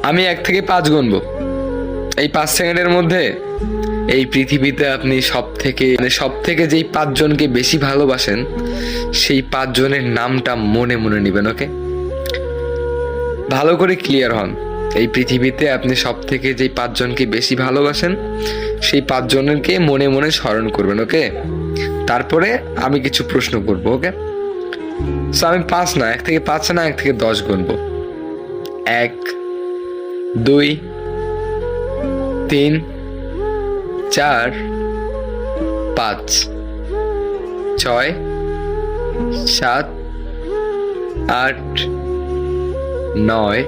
আমি 1 থেকে 5 গুনবো। এই 5 সেকেন্ডের মধ্যে এই পৃথিবীতে আপনি সব থেকে যেই 5 জনকে বেশি ভালোবাসেন সেই 5 জনের নামটা মনে মনে নেবেন। ওকে, ভালো করে ক্লিয়ার হন। এই পৃথিবীতে আপনি সব থেকে যেই 5 জনকে বেশি ভালোবাসেন সেই 5 জনেরকে মনে মনে স্মরণ করবেন। ওকে, তারপরে আমি কিছু প্রশ্ন করবো। ওকে, সো আমি 1 থেকে 5 না 1 থেকে 10 গুনবো। 1, 2, 3, 4, 5, 6, 7, 8, 9।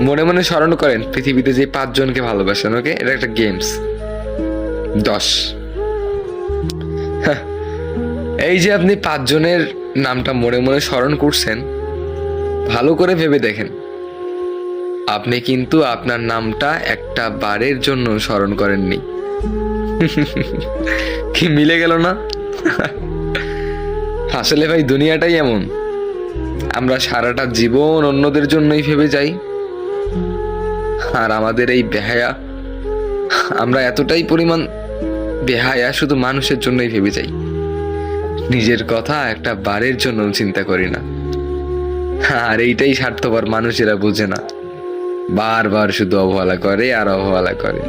মনে মনে স্মরণ করেন পৃথিবীতে যে 5 জনকে ভালোবাসেন। ওকে, এটা একটা গেমস। 10। এই যে আপনি 5 জনের নামটা মনে মনে স্মরণ করছেন, ভালো করে ভেবে দেখেন, আপনি কিন্তু আপনার নামটা একটা বারের জন্য স্মরণ করেননি। কি মিলে গেল না? আসলে ভাই দুনিয়াটাই এমন, আমরা সারাটা জীবন অন্যদের জন্যই ভেবে যাই, আর আমাদের এই বেহায়া, আমরা এতটাই পরিমাণ বেহায়া শুধু মানুষের জন্যই ভেবে যাই, নিজের কথা একটা বারের জন্য চিন্তা করি না। আর এইটাই স্বার্থপর মানুষেরা বুঝে না, বারবার শুধু অবহেলা করে আর অবহেলা করে।